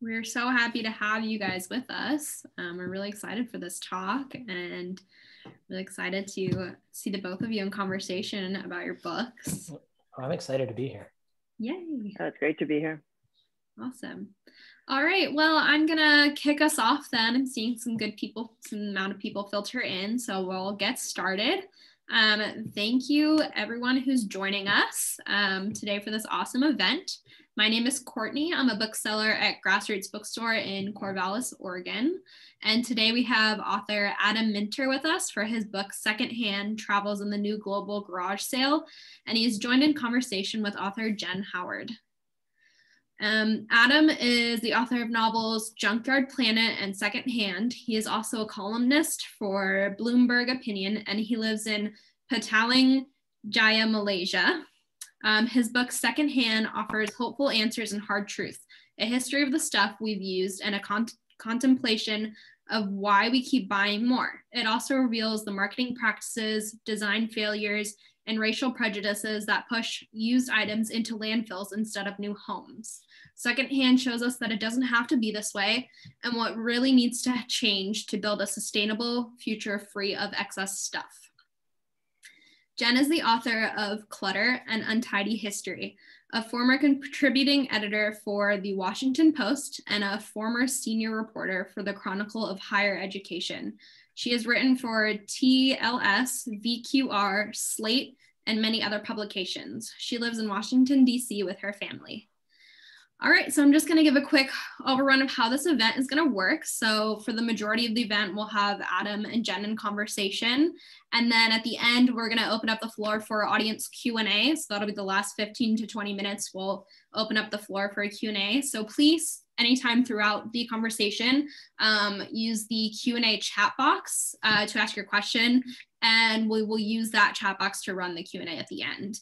We're so happy to have you guys with us. We're really excited for this talk and really excited to see the both of you in conversation about your books. I'm excited to be here. Yay. Oh, it's great to be here. Awesome. All right, well, I'm gonna kick us off then. I'm seeing some amount of people filter in, so we'll get started. Thank you everyone who's joining us today for this awesome event. My name is Courtney. I'm a bookseller at Grassroots Bookstore in Corvallis, Oregon. And today we have author Adam Minter with us for his book, Secondhand, Travels in the New Global Garage Sale. And he is joined in conversation with author Jen Howard. Adam is the author of novels Junkyard Planet and Secondhand. He is also a columnist for Bloomberg Opinion, and he lives in Petaling Jaya, Malaysia. His book Secondhand offers hopeful answers and hard truth, a history of the stuff we've used, and a contemplation of why we keep buying more. It also reveals the marketing practices, design failures, and racial prejudices that push used items into landfills instead of new homes. Secondhand shows us that it doesn't have to be this way and what really needs to change to build a sustainable future free of excess stuff. Jen is the author of Clutter, An Untidy History, a former contributing editor for The Washington Post and a former senior reporter for the Chronicle of Higher Education. She has written for TLS, VQR, Slate, and many other publications. She lives in Washington, D.C. with her family. All right, so I'm just gonna give a quick overrun of how this event is gonna work. So for the majority of the event, we'll have Adam and Jen in conversation. And then at the end, we're gonna open up the floor for audience Q&A. So that'll be the last 15 to 20 minutes. We'll open up the floor for a Q&A. So please, anytime throughout the conversation, use the Q&A chat box to ask your question. And we will use that chat box to run the Q&A at the end.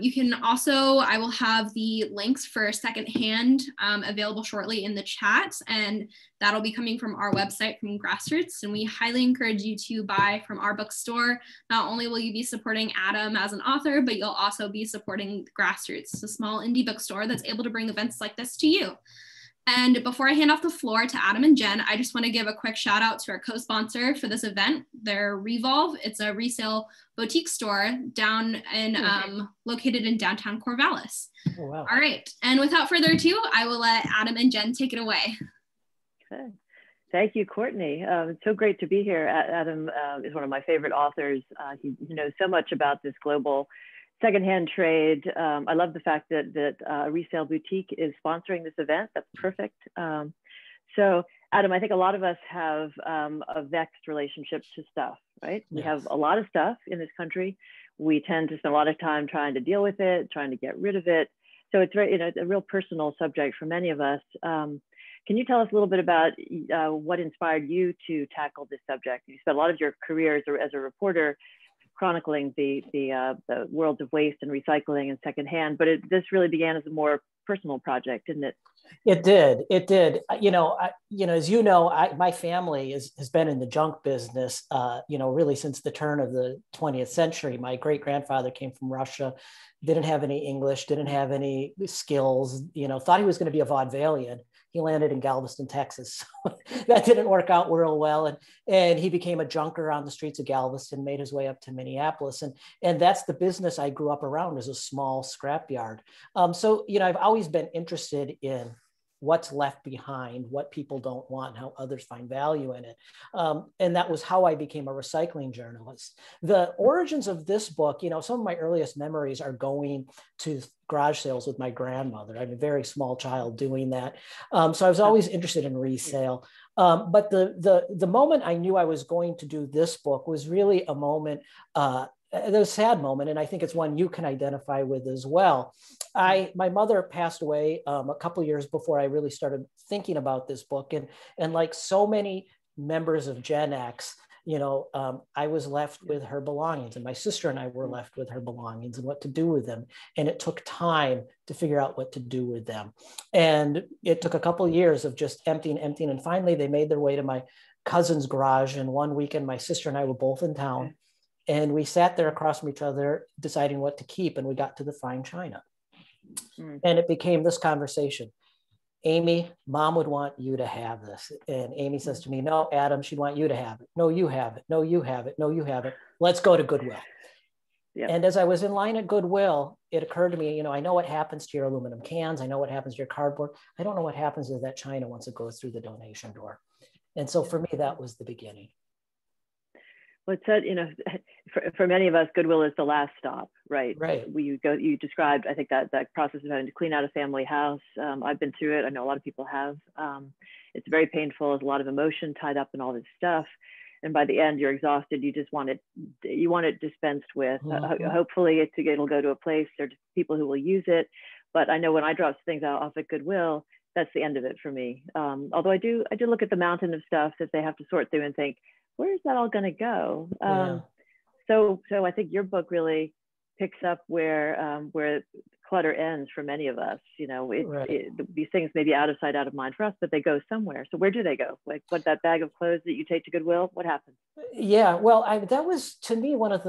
You can also, I will have the links for Secondhand available shortly in the chat, and that'll be coming from our website from Grassroots, and we highly encourage you to buy from our bookstore. Not only will you be supporting Adam as an author, but you'll also be supporting Grassroots, a small indie bookstore that's able to bring events like this to you. And before I hand off the floor to Adam and Jen, I just want to give a quick shout out to our co-sponsor for this event. They're Revolve. It's a resale boutique store down in located in downtown Corvallis. Oh, wow. All right. And without further ado, I will let Adam and Jen take it away. Okay. Thank you, Courtney. It's so great to be here. Adam is one of my favorite authors. He knows so much about this global secondhand trade. I love the fact that a resale boutique is sponsoring this event. That's perfect. So Adam, I think a lot of us have a vexed relationship to stuff, right? We have a lot of stuff in this country. We tend to spend a lot of time trying to deal with it, trying to get rid of it. So it's very, it's a real personal subject for many of us. Can you tell us a little bit about what inspired you to tackle this subject? You spent a lot of your career as a reporter chronicling the worlds of waste and recycling and secondhand, but this really began as a more personal project, didn't it? It did. It did. As you know, my family has been in the junk business, really since the turn of the 20th century. My great grandfather came from Russia, didn't have any English, didn't have any skills. Thought he was going to be a vaudevillian. He landed in Galveston, Texas. So that didn't work out real well. And he became a junker on the streets of Galveston, made his way up to Minneapolis. And that's the business I grew up around, as a small scrapyard. So I've always been interested in what's left behind, what people don't want, how others find value in it. And that was how I became a recycling journalist. The origins of this book, some of my earliest memories are going to garage sales with my grandmother. I'm a very small child doing that. So I was always interested in resale. But the moment I knew I was going to do this book was really a moment, a sad moment, and I think it's one you can identify with as well. My mother passed away a couple of years before I really started thinking about this book, and like so many members of Gen X, I was left with her belongings, and my sister and I were left with her belongings and what to do with them. And it took time to figure out what to do with them. And it took a couple of years of just emptying. And finally, they made their way to my cousin's garage. And one weekend, my sister and I were both in town. And we sat there across from each other, deciding what to keep. And we got to the fine china. And it became this conversation. Amy, mom would want you to have this. And Amy says to me, no, Adam, she'd want you to have it. No, you have it. No, you have it. No, you have it. Let's go to Goodwill. Yep. And as I was in line at Goodwill, it occurred to me, I know what happens to your aluminum cans. I know what happens to your cardboard. I don't know what happens to that china once it goes through the donation door. And so for me, that was the beginning. Well, it said, for many of us, Goodwill is the last stop, right? Right. You described, I think, that process of having to clean out a family house. I've been through it. I know a lot of people have. It's very painful. There's a lot of emotion tied up in all this stuff. And by the end, you're exhausted. You just want it dispensed with. Mm-hmm. Hopefully it'll go to a place. There's people who will use it. But I know when I drop things off at Goodwill, that's the end of it for me. Although I do look at the mountain of stuff that they have to sort through and think, where is that all going to go? So I think your book really picks up where clutter ends for many of us. These things may be out of sight, out of mind for us, but they go somewhere. So where do they go? Like, that bag of clothes that you take to Goodwill, what happens? Yeah, well, that was, to me, one of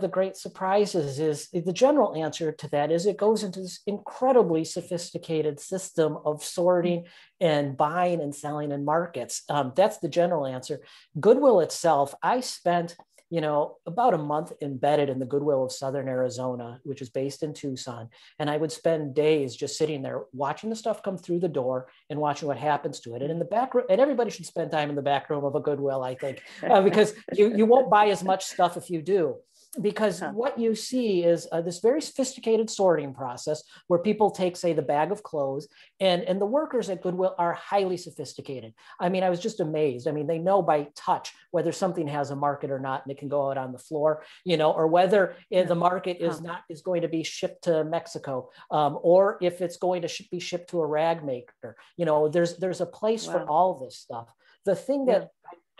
the great surprises. Is the general answer to that is it goes into this incredibly sophisticated system of sorting and buying and selling in markets. That's the general answer. Goodwill itself, I spent about a month embedded in the Goodwill of Southern Arizona, which is based in Tucson. And I would spend days just sitting there watching the stuff come through the door and watching what happens to it. And in the back room, and everybody should spend time in the back room of a Goodwill, I think, because you won't buy as much stuff if you do. Because what you see is this very sophisticated sorting process where people take, say, the bag of clothes, and the workers at Goodwill are highly sophisticated. I mean, I was just amazed. I mean, they know by touch whether something has a market or not, and it can go out on the floor, or whether the market is going to be shipped to Mexico, or if it's going to be shipped to a rag maker. There's a place for all this stuff. The thing that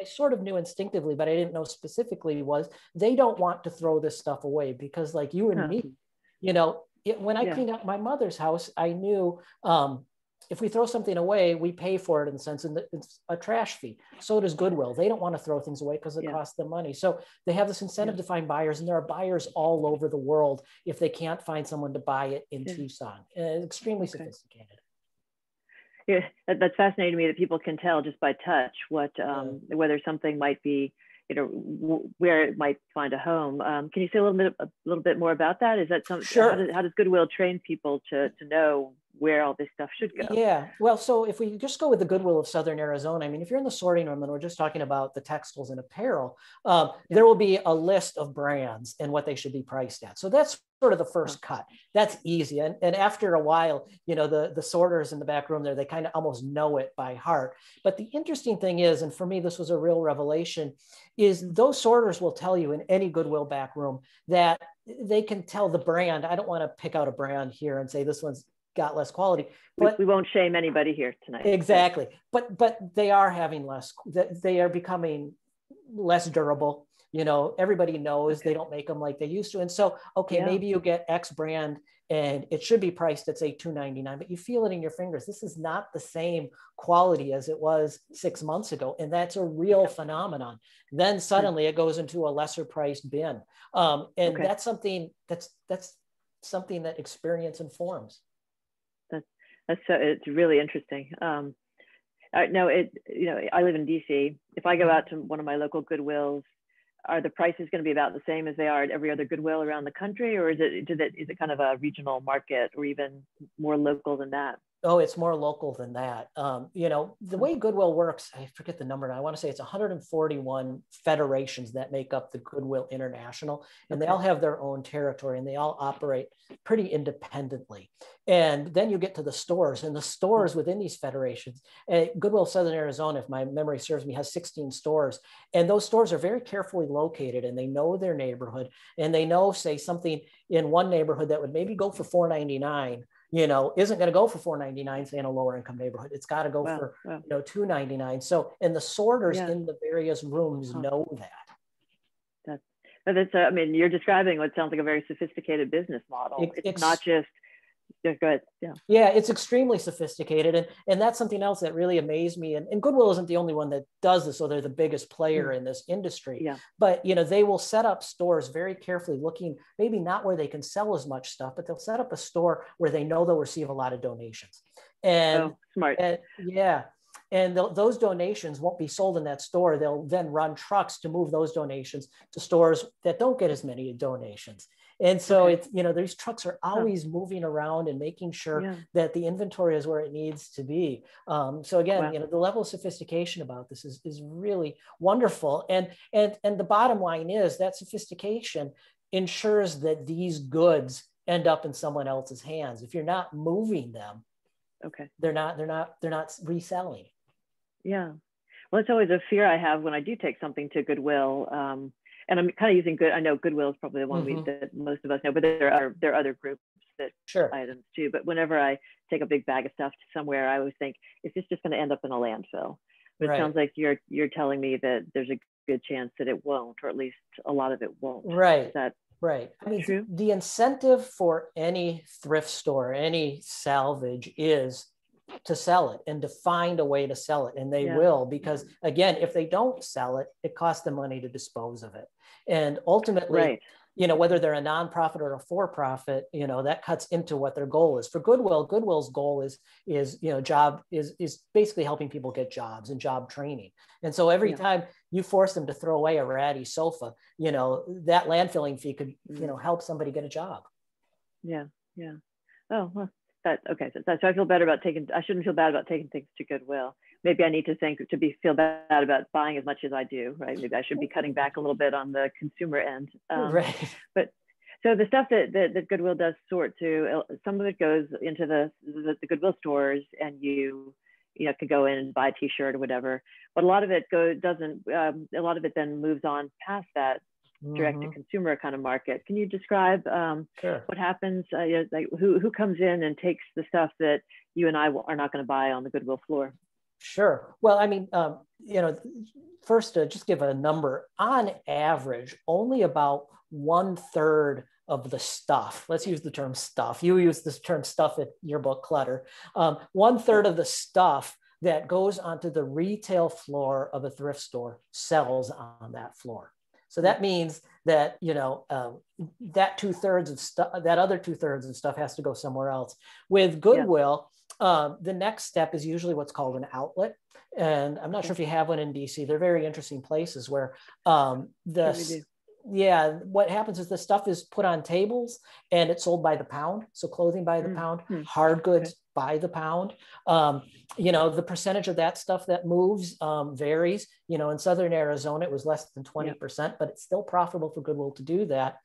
I sort of knew instinctively, but I didn't know specifically, was they don't want to throw this stuff away, because like you and me, when I cleaned out my mother's house, I knew if we throw something away, we pay for it in the sense, and it's a trash fee. So does Goodwill. They don't want to throw things away because it costs them money. So they have this incentive to find buyers, and there are buyers all over the world if they can't find someone to buy it in Tucson. Extremely sophisticated. Yeah, that's fascinating to me that people can tell just by touch whether something might be, where it might find a home. Can you say a little bit more about that? Is that something? Sure. How does Goodwill train people to know where all this stuff should go? Yeah, well, so if we just go with the Goodwill of Southern Arizona, I mean, if you're in the sorting room and we're just talking about the textiles and apparel, there will be a list of brands and what they should be priced at. So that's sort of the first cut. That's easy. And after a while, the sorters in the back room there, they kind of almost know it by heart. But the interesting thing is, and for me, this was a real revelation, is those sorters will tell you in any Goodwill back room that they can tell the brand. I don't want to pick out a brand here and say this one's got less quality, but we won't shame anybody here tonight. Exactly. But they are having they are becoming less durable. Everybody knows they don't make them like they used to. And so, maybe you get X brand and it should be priced at, say, $2.99, but you feel it in your fingers. This is not the same quality as it was 6 months ago. And that's a real phenomenon. Then suddenly it goes into a lesser priced bin. That's something that experience informs. It's really interesting. No, I live in DC. If I go out to one of my local Goodwills, are the prices going to be about the same as they are at every other Goodwill around the country, or is it kind of a regional market, or even more local than that? Oh, it's more local than that. The way Goodwill works, I forget the number now. I want to say it's 141 federations that make up the Goodwill International, and they all have their own territory, and they all operate pretty independently. And then you get to the stores, and the stores within these federations, Goodwill Southern Arizona, if my memory serves me, has 16 stores, and those stores are very carefully located, and they know their neighborhood, and they know, say, something in one neighborhood that would maybe go for $4.99. Isn't going to go for $4.99, say in a lower income neighborhood. It's got to go for $2.99. So, and the sorters in the various rooms know that. That's you're describing what sounds like a very sophisticated business model. It's not just Yeah, go ahead. Yeah. Yeah, it's extremely sophisticated. And that's something else that really amazed me. And Goodwill isn't the only one that does this, so they're the biggest player in this industry. Yeah. But, you know, they will set up stores very carefully looking, maybe not where they can sell as much stuff, but they'll set up a store where they know they'll receive a lot of donations. And, smart. And those donations won't be sold in that store. They'll then run trucks to move those donations to stores that don't get as many donations. And so it's, you know, these trucks are always moving around and making sure that the inventory is where it needs to be. So again, you know, the level of sophistication about this is really wonderful. And the bottom line is that sophistication ensures that these goods end up in someone else's hands. If you're not moving them, they're not reselling. Yeah. Well, it's always a fear I have when I do take something to Goodwill. And I'm kind of using I know Goodwill is probably the one that most of us know, but there are other groups that items too. But whenever I take a big bag of stuff to somewhere, I always think, is this just going to end up in a landfill? But it sounds like you're telling me that there's a good chance that it won't, or at least a lot of it won't. Right. Is that I mean, true? The incentive for any thrift store, any salvage, is to sell it and to find a way to sell it. And they will, because again, if they don't sell it, it costs them money to dispose of it. And ultimately, you know, whether they're a nonprofit or a for-profit, you know, that cuts into what their goal is. For Goodwill, Goodwill's goal is, you know, is basically helping people get jobs and job training. And so every time you force them to throw away a ratty sofa, you know, that landfilling fee could, you know, help somebody get a job. Yeah. Yeah. Oh, well. So I feel better about I shouldn't feel bad about taking things to Goodwill. Maybe I need to feel bad about buying as much as I do, right? Maybe I should be cutting back a little bit on the consumer end. But so the stuff that Goodwill does sort to, some of it goes into the Goodwill stores, and you can go in and buy a t-shirt or whatever, but a lot of it doesn't, a lot of it then moves on past that direct to consumer kind of market. Can you describe what happens? Like who comes in and takes the stuff that you and I are not going to buy on the Goodwill floor? Sure. Well, I mean, you know, first, just give a number. On average, only about 1/3 of the stuff, let's use the term stuff. You use this term stuff in your book, Clutter. 1/3 of the stuff that goes onto the retail floor of a thrift store sells on that floor. So that means that, you know, that 2/3 of stuff, that other 2/3 of stuff has to go somewhere else. With Goodwill, the next step is usually what's called an outlet. And I'm not sure if you have one in DC. They're very interesting places where what happens is the stuff is put on tables and it's sold by the pound. So clothing by the pound, hard goods by the pound. You know, the percentage of that stuff that moves varies. You know, in Southern Arizona, it was less than 20%, but it's still profitable for Goodwill to do that.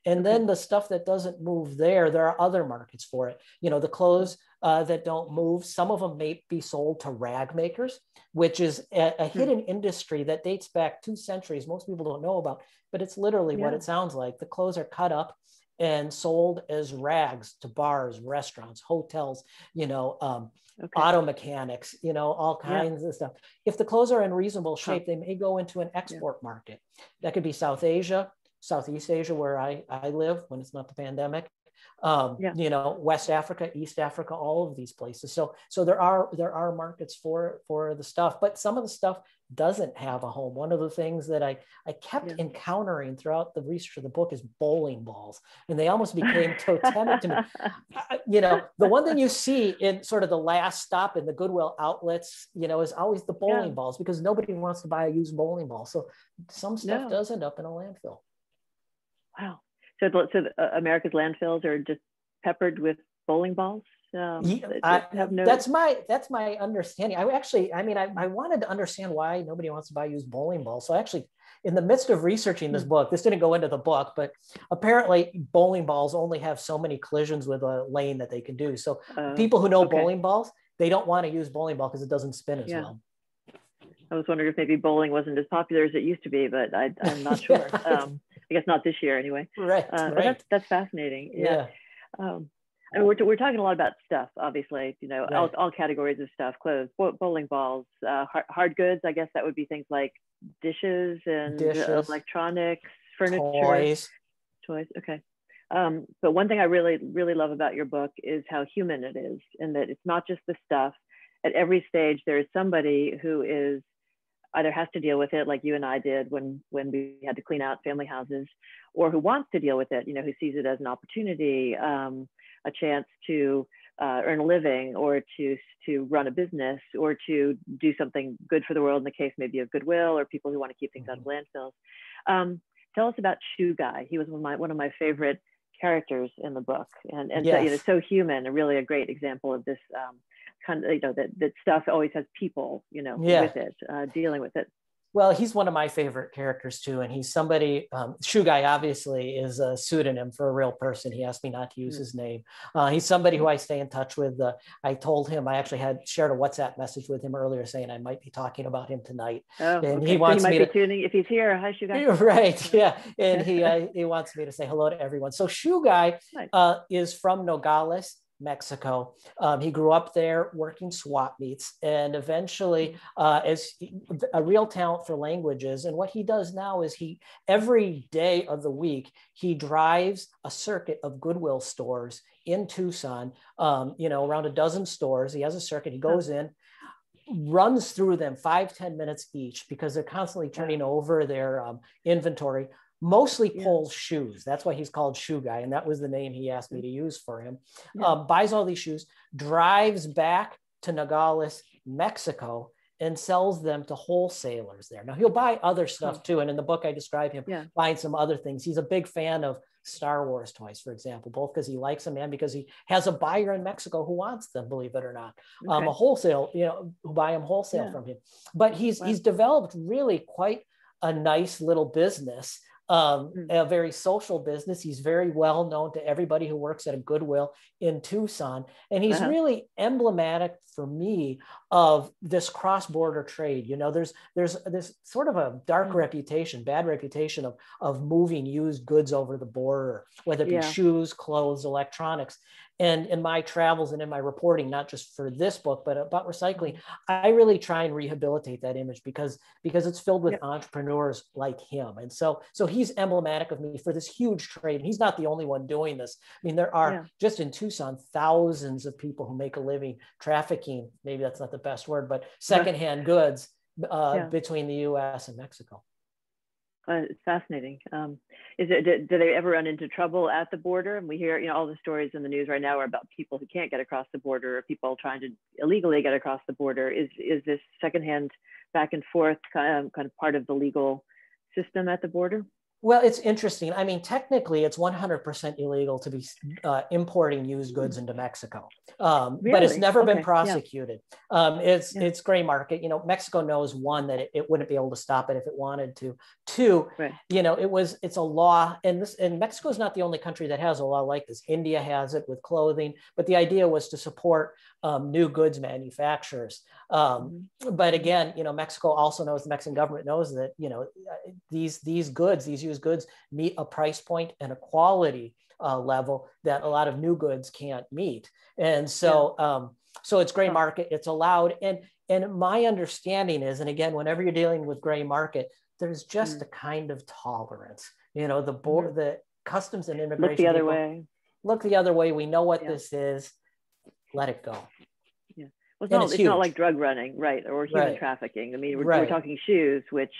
And then the stuff that doesn't move there are other markets for it. You know, the clothes that don't move, some of them may be sold to rag makers, which is a hidden industry that dates back 2 centuries. Most people don't know about, but it's literally what it sounds like. The clothes are cut up and sold as rags to bars, restaurants, hotels, you know, auto mechanics, you know, all kinds of stuff. If the clothes are in reasonable shape, they may go into an export market. That could be South Asia, Southeast Asia, where I live when it's not the pandemic. You know, West Africa, East Africa, all of these places. So there are markets for the stuff, but some of the stuff doesn't have a home. One of the things that I kept encountering throughout the research of the book is bowling balls, and they almost became totemic to me. You know, the one thing you see in sort of the last stop in the Goodwill outlets, you know, is always the bowling balls, because nobody wants to buy a used bowling ball. So some stuff does end up in a landfill. Wow. So America's landfills are just peppered with bowling balls. That's my understanding. I wanted to understand why nobody wants to buy used bowling balls. So actually, in the midst of researching this book, this didn't go into the book, but apparently bowling balls only have so many collisions with a lane that they can do. So people who know bowling balls, they don't want to use bowling ball because it doesn't spin as well. I was wondering if maybe bowling wasn't as popular as it used to be, but I'm not sure. I guess not this year anyway. Right. That's fascinating. I mean, we're talking a lot about stuff, obviously, you know, all categories of stuff, clothes, bowling balls, hard goods. I guess that would be things like dishes and electronics, furniture, toys. Okay. But one thing I really, really love about your book is how human it is, and that it's not just the stuff. At every stage, there is somebody who is either has to deal with it, like you and I did when we had to clean out family houses, or who wants to deal with it, who sees it as an opportunity, a chance to earn a living, or to run a business, or to do something good for the world, in the case maybe of goodwill, or people who want to keep things out of landfills. Tell us about Shoe Guy. He was one of my favorite characters in the book, and Yes. so human, and really a great example of this kind of, that stuff always has people, with it, dealing with it. Well, he's one of my favorite characters too, and he's somebody. Shoe Guy obviously is a pseudonym for a real person. He asked me not to use his name. He's somebody who I stay in touch with. I told him, I actually had shared a WhatsApp message with him earlier saying I might be talking about him tonight. Oh, and okay. he wants so he me might to be tuning if he's here. Hi, Shoe Guy. Right, yeah, and he wants me to say hello to everyone. So Shoe Guy is from Nogales, Mexico. He grew up there working swap meets, and eventually as a real talent for languages. And what he does now is every day of the week, he drives a circuit of Goodwill stores in Tucson, around a dozen stores. He has a circuit, he goes in, runs through them 5-10 minutes each, because they're constantly turning over their inventory. Mostly pulls shoes. That's why he's called Shoe Guy. And that was the name he asked me to use for him. Buys all these shoes, drives back to Nogales, Mexico, and sells them to wholesalers there. Now he'll buy other stuff too. And in the book, I describe him buying some other things. He's a big fan of Star Wars toys, for example, both because he likes them and because he has a buyer in Mexico who wants them, believe it or not. A wholesale, who buy them wholesale from him. But he's developed really quite a nice little business. A very social business. He's very well known to everybody who works at a Goodwill in Tucson. And he's really emblematic for me of this cross-border trade. There's this sort of a dark reputation, bad reputation of moving used goods over the border, whether it be shoes, clothes, electronics. And in my travels and in my reporting, not just for this book, but about recycling, I really try and rehabilitate that image because it's filled with entrepreneurs like him. And so he's emblematic of me for this huge trade. And he's not the only one doing this. I mean, there are just in Tucson, thousands of people who make a living trafficking, maybe that's not the best word, but secondhand goods between the US and Mexico. It's fascinating. Do they ever run into trouble at the border? And we hear, all the stories in the news right now are about people who can't get across the border, or people trying to illegally get across the border. Is this secondhand back and forth kind of part of the legal system at the border? Well, it's interesting. I mean, technically, it's 100% illegal to be importing used goods into Mexico, Really? But it's never been prosecuted. It's gray market. Mexico knows, one, that it wouldn't be able to stop it if it wanted to. Two, it's a law, and Mexico is not the only country that has a law like this. India has it with clothing, but the idea was to support new goods manufacturers. But again, Mexico also knows, the Mexican government knows that, these goods, these used goods, meet a price point and a quality level that a lot of new goods can't meet. And so, so it's gray market, it's allowed. And my understanding is, and again, whenever you're dealing with gray market, there's just a kind of tolerance, the customs and immigration. Look the other way. Look the other way. We know what this is. Let it go. Well, it's not like drug running, right? Or human trafficking. I mean, we're talking shoes, which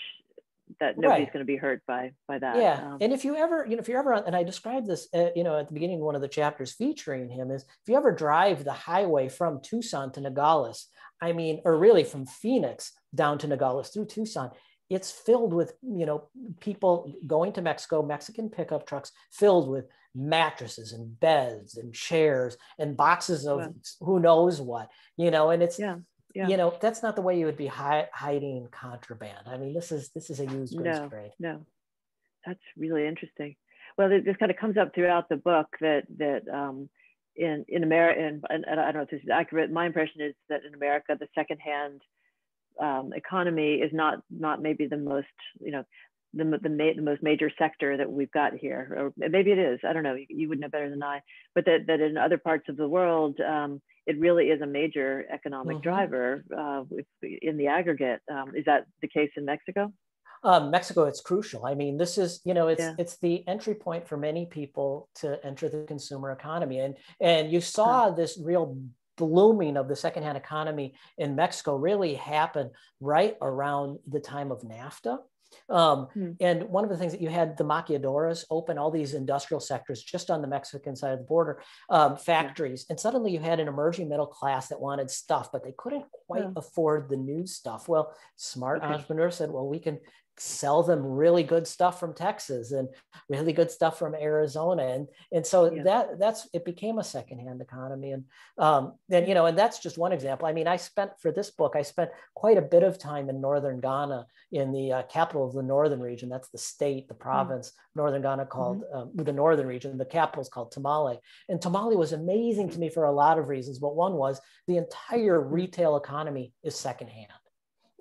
that nobody's going to be hurt by that. Yeah. And if you're ever on, and I described this, at the beginning of one of the chapters featuring him, is if you ever drive the highway from Tucson to Nogales, I mean, or really from Phoenix down to Nogales through Tucson, it's filled with, people going to Mexico, Mexican pickup trucks filled with mattresses and beds and chairs and boxes of who knows what, and it's, that's not the way you would be hiding contraband. I mean, this is a used goods trade. No, that's really interesting. Well, this kind of comes up throughout the book that in America, and I don't know if this is accurate. My impression is that in America, the secondhand economy is not maybe the most, the most major sector that we've got here, or maybe it is. I don't know. You would know better than I. But that in other parts of the world, it really is a major economic driver in the aggregate. Is that the case in Mexico? Mexico, it's crucial. I mean, this is, Yeah. it's the entry point for many people to enter the consumer economy. And you saw this real blooming of the secondhand economy in Mexico really happen right around the time of NAFTA. And one of the things that you had, the maquiladoras open, all these industrial sectors just on the Mexican side of the border, factories. And suddenly you had an emerging middle class that wanted stuff, but they couldn't quite afford the new stuff. Well, smart entrepreneurs said, well, we can sell them really good stuff from Texas and really good stuff from Arizona. And so that's, it became a secondhand economy. And and that's just one example. I mean, for this book, I spent quite a bit of time in northern Ghana, in the capital of the northern region. That's the state, the province, northern Ghana, called the northern region. The capital is called Tamale. And Tamale was amazing to me for a lot of reasons. But one was the entire retail economy is secondhand.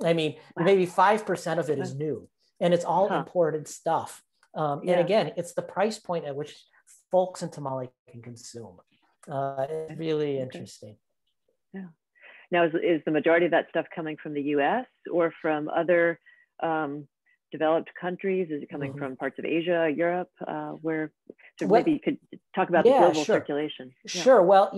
I mean, maybe 5% of it is new, and it's all imported stuff. And again, it's the price point at which folks in Tamale can consume. It's really interesting. Yeah. Now, is the majority of that stuff coming from the U.S. or from other developed countries? Is it coming from parts of Asia, Europe, maybe you could talk about the global circulation? Sure. Well,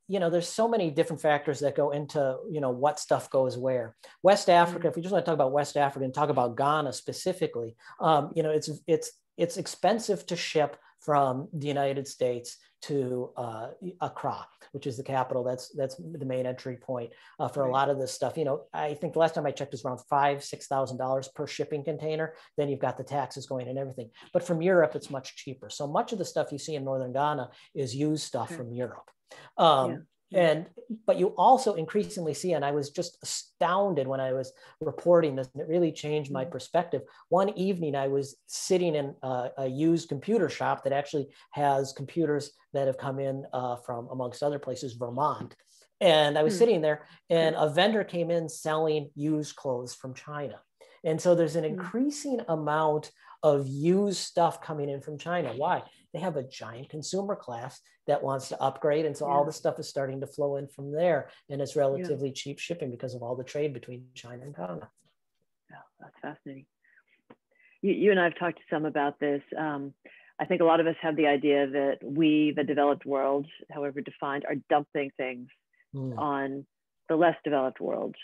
there's so many different factors that go into, what stuff goes where. West Africa, if we just want to talk about West Africa and talk about Ghana specifically, it's expensive to ship from the United States to Accra, which is the capital. That's the main entry point for a lot of this stuff. I think the last time I checked, it was around $5,000-6,000 per shipping container. Then you've got the taxes going and everything. But from Europe, it's much cheaper. So much of the stuff you see in northern Ghana is used stuff from Europe. But you also increasingly see, and I was just astounded when I was reporting this, and it really changed my perspective. One evening, I was sitting in a used computer shop that actually has computers that have come in from, amongst other places, Vermont. And I was sitting there, and a vendor came in selling used clothes from China. And so there's an increasing amount of used stuff coming in from China. Why? They have a giant consumer class that wants to upgrade. And so all the stuff is starting to flow in from there. And it's relatively cheap shipping because of all the trade between China and Ghana. Yeah, that's fascinating. You and I have talked some about this. I think a lot of us have the idea that we, the developed world, however defined, are dumping things on the less developed world.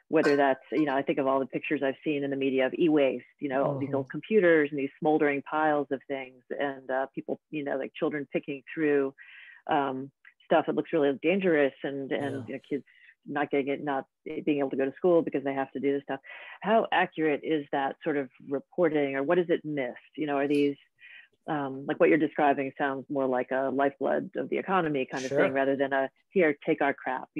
Whether that's, I think of all the pictures I've seen in the media of e-waste, all these old computers and these smoldering piles of things, and people, like children picking through stuff that looks really dangerous, and kids not getting it, not being able to go to school because they have to do this stuff. How accurate is that sort of reporting, or what is it missed? Are these, like what you're describing sounds more like a lifeblood of the economy kind of thing, rather than here, take our crap,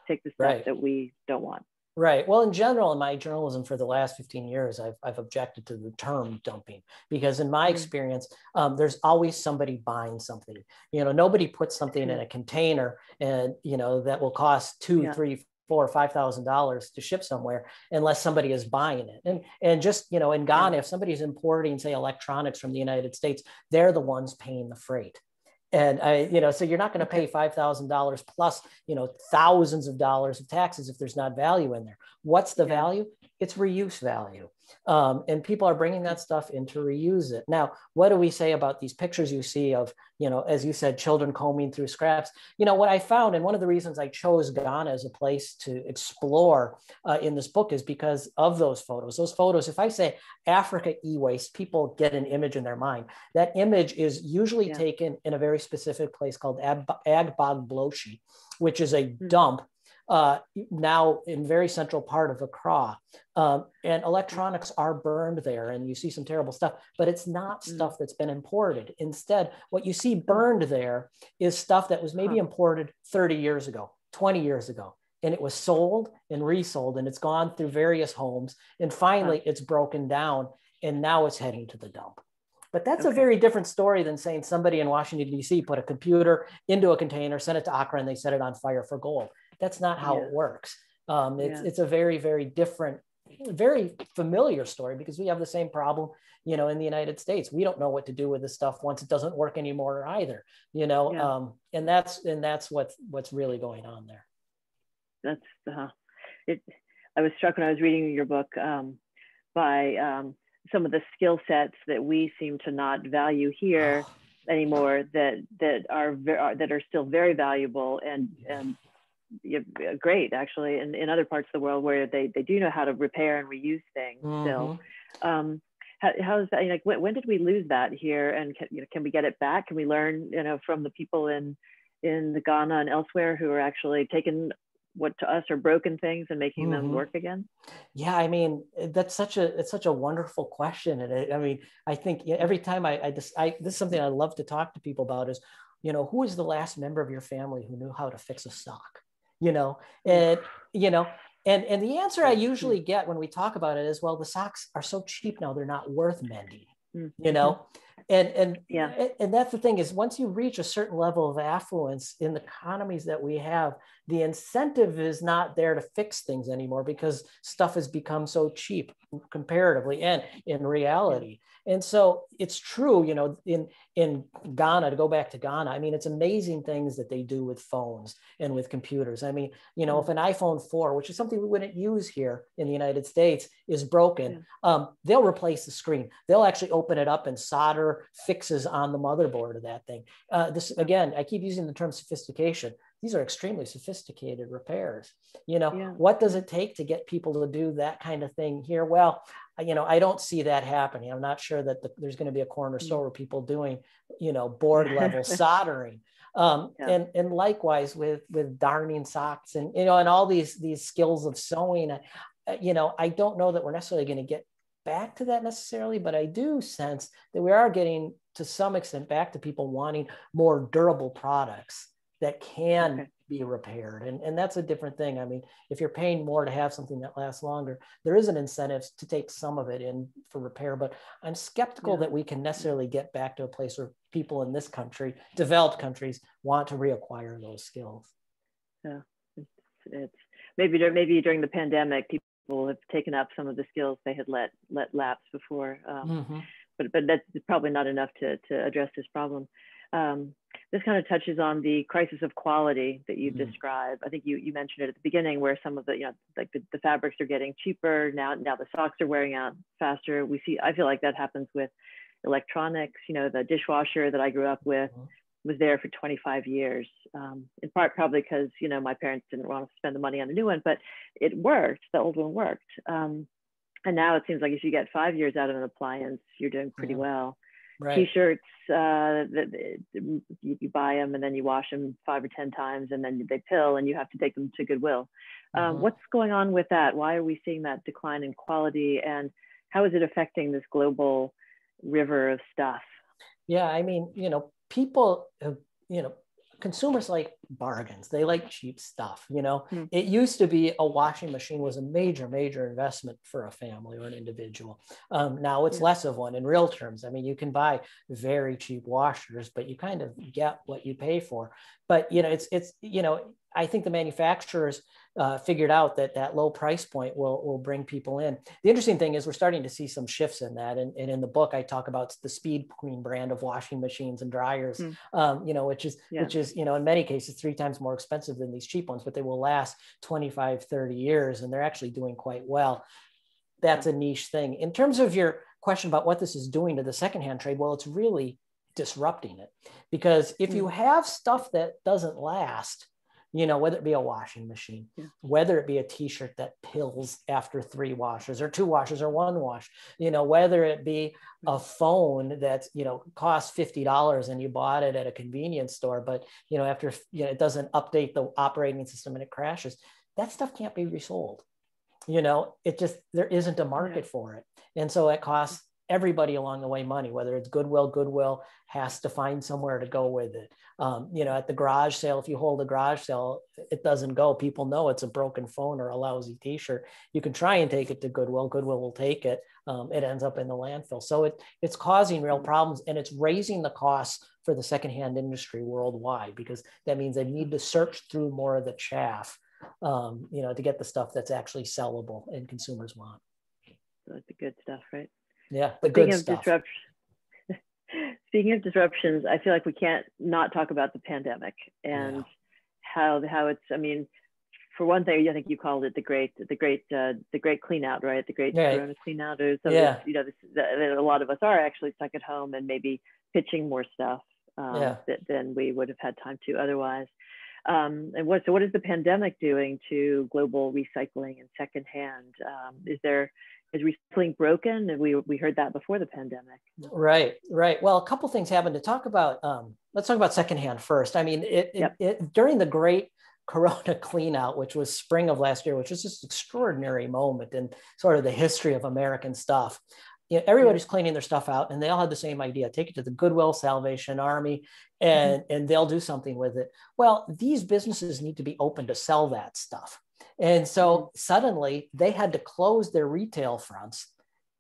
take the stuff that we don't want. Right. Well, in general, in my journalism for the last 15 years, I've objected to the term dumping, because in my experience, there's always somebody buying something. Nobody puts something in a container and, that will cost $2,000, $3,000, $4,000, $5,000 to ship somewhere unless somebody is buying it. And just, in Ghana, if somebody's importing, say, electronics from the United States, they're the ones paying the freight. And so you're not going to pay $5,000 plus, thousands of dollars of taxes if there's not value in there. What's the value? It's reuse value. And people are bringing that stuff in to reuse it. Now, what do we say about these pictures you see of, as you said, children combing through scraps? What I found, and one of the reasons I chose Ghana as a place to explore in this book, is because of those photos. Those photos, if I say Africa e-waste, people get an image in their mind. That image is usually taken in a very specific place called Agbog-Bloshi, which is a dump now in very central part of Accra. And electronics are burned there, and you see some terrible stuff, but it's not stuff that's been imported. Instead, what you see burned there is stuff that was maybe imported 30 years ago, 20 years ago, and it was sold and resold, and it's gone through various homes, and finally it's broken down, and now it's heading to the dump. But that's a very different story than saying somebody in Washington, D.C. put a computer into a container, sent it to Accra, and they set it on fire for gold. That's not how it works. It's a very, very different, very familiar story, because we have the same problem, in the United States. We don't know what to do with this stuff once it doesn't work anymore either, and that's what's really going on there. I was struck when I was reading your book by some of the skill sets that we seem to not value here anymore, that are still very valuable and great actually in other parts of the world where they do know how to repair and reuse things still. How is that, like, when did we lose that here, and can we get it back? Can we learn, from the people in the Ghana and elsewhere who are actually taking what to us are broken things and making them work again? Yeah, I mean, it's such a wonderful question. And I think every time this is something I love to talk to people about is, who is the last member of your family who knew how to fix a sock? And the answer I usually get when we talk about it is, well, the socks are so cheap now, they're not worth mending, and that's the thing, is once you reach a certain level of affluence in the economies that we have, the incentive is not there to fix things anymore because stuff has become so cheap comparatively and in reality. And so it's true, in Ghana, to go back to Ghana, I mean, it's amazing things that they do with phones and with computers. I mean, if an iPhone 4, which is something we wouldn't use here in the United States, is broken, they'll replace the screen. They'll actually open it up and solder fixes on the motherboard of that thing. Again, I keep using the term sophistication. These are extremely sophisticated repairs. What does it take to get people to do that kind of thing here? Well, I don't see that happening. I'm not sure that there's going to be a corner store where people doing, board level soldering. And likewise with darning socks and, and all these skills of sewing, I don't know that we're necessarily going to get back to that necessarily, but I do sense that we are getting to some extent back to people wanting more durable products that can be repaired. And that's a different thing. I mean, if you're paying more to have something that lasts longer, there is an incentive to take some of it in for repair, but I'm skeptical that we can necessarily get back to a place where people in this country, developed countries, want to reacquire those skills. Yeah, it's maybe during the pandemic, people have taken up some of the skills they had let lapse before, but that's probably not enough to address this problem. This kind of touches on the crisis of quality that you've described. I think you mentioned it at the beginning, where some of the, like the fabrics are getting cheaper now. Now the socks are wearing out faster. I feel like that happens with electronics. The dishwasher that I grew up with was there for 25 years, in part probably because, my parents didn't want to spend the money on a new one, but it worked. The old one worked. And now it seems like if you get 5 years out of an appliance, you're doing pretty well. Right. T-shirts, you buy them and then you wash them 5 or 10 times and then they pill and you have to take them to Goodwill. What's going on with that? Why are we seeing that decline in quality, and how is it affecting this global river of stuff? Yeah, I mean, people, consumers like bargains. They like cheap stuff. It used to be a washing machine was a major, major investment for a family or an individual. Now it's less of one in real terms. I mean, you can buy very cheap washers, but you kind of get what you pay for. But, I think the manufacturers figured out that low price point will bring people in. The interesting thing is we're starting to see some shifts in that. And in the book, I talk about the Speed Queen brand of washing machines and dryers, which is, in many cases, 3 times more expensive than these cheap ones, but they will last 25, 30 years, and they're actually doing quite well. That's a niche thing. In terms of your question about what this is doing to the secondhand trade, well, it's really disrupting it, because if you have stuff that doesn't last, whether it be a washing machine, whether it be a t-shirt that pills after 3 washes or 2 washes or 1 wash, whether it be a phone that's, costs $50 and you bought it at a convenience store, but, after, it doesn't update the operating system and it crashes, that stuff can't be resold. There isn't a market for it. And so it costs everybody along the way money, whether it's Goodwill has to find somewhere to go with it. At the garage sale, if you hold a garage sale, it doesn't go. People know it's a broken phone or a lousy t-shirt. You can try and take it to Goodwill. Goodwill will take it. It ends up in the landfill. So it's causing real problems, and it's raising the costs for the secondhand industry worldwide, because that means they need to search through more of the chaff, to get the stuff that's actually sellable and consumers want. That's the good stuff, right? Yeah, the good stuff. Speaking of disruptions, I feel like we can't not talk about the pandemic and how it's, for one thing, I think you called it the great clean out, right? The great Right. Corona clean out. Or some, Yeah. a lot of us are actually stuck at home and maybe pitching more stuff Yeah. than we would have had time to otherwise. And what is the pandemic doing to global recycling and secondhand? Is recycling broken? And we heard that before the pandemic. Right, right. Well, a couple things happened to talk about. Let's talk about secondhand first. I mean, during the great Corona cleanout, which was spring of last year, which was just an extraordinary moment in sort of the history of American stuff. You know, everybody's cleaning their stuff out, and they all had the same idea: take it to the Goodwill, Salvation Army, and they'll do something with it. Well, these businesses need to be open to sell that stuff. And so suddenly they had to close their retail fronts,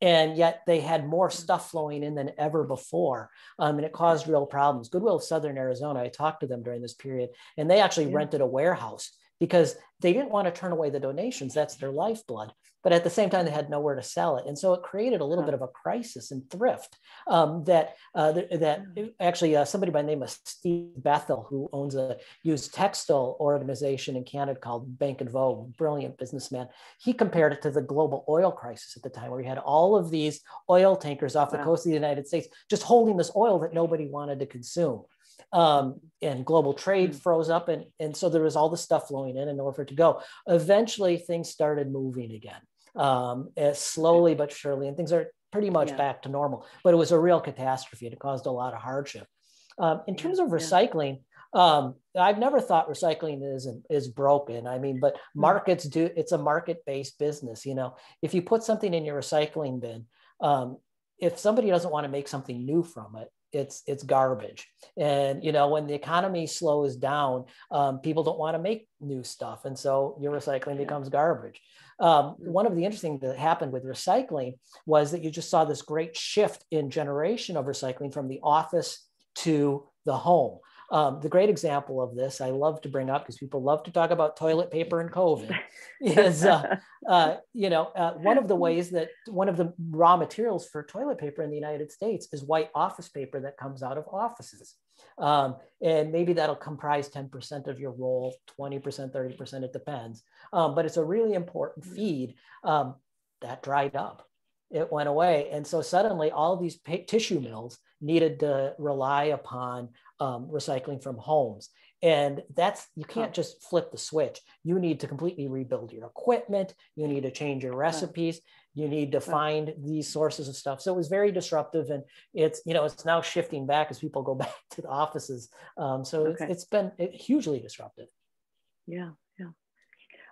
and yet they had more stuff flowing in than ever before. And it caused real problems. Goodwill of Southern Arizona, I talked to them during this period, and they actually rented a warehouse because they didn't want to turn away the donations. That's their lifeblood. But at the same time, they had nowhere to sell it. And so it created a little bit of a crisis in thrift that actually somebody by the name of Steve Bethel, who owns a used textile organization in Canada called Bank and Vogue, brilliant businessman, he compared it to the global oil crisis at the time, where you had all of these oil tankers off the coast of the United States just holding this oil that nobody wanted to consume. And global trade froze up. And so there was all this stuff flowing in nowhere for it to go. Eventually, things started moving again, slowly but surely, and things are pretty much back to normal. But it was a real catastrophe. It caused a lot of hardship. In terms of recycling, I've never thought recycling is broken. I mean, but markets do. It's a market-based business. You know, if you put something in your recycling bin, if somebody doesn't want to make something new from it, it's garbage. And, you know, when the economy slows down, people don't want to make new stuff. And so your recycling becomes garbage. One of the interesting things that happened with recycling was that you just saw this great shift in generation of recycling from the office to the home. The great example of this I love to bring up, because people love to talk about toilet paper and COVID, is one of the ways that one of the raw materials for toilet paper in the United States is white office paper that comes out of offices. And maybe that'll comprise 10% of your roll, 20%, 30%, it depends. But it's a really important feed that dried up. It went away. And so suddenly all these tissue mills needed to rely upon recycling from homes. And you can't just flip the switch. You need to completely rebuild your equipment. You need to change your recipes. You need to find these sources of stuff. So it was very disruptive, and it's now shifting back as people go back to the offices. It's been hugely disruptive. Yeah.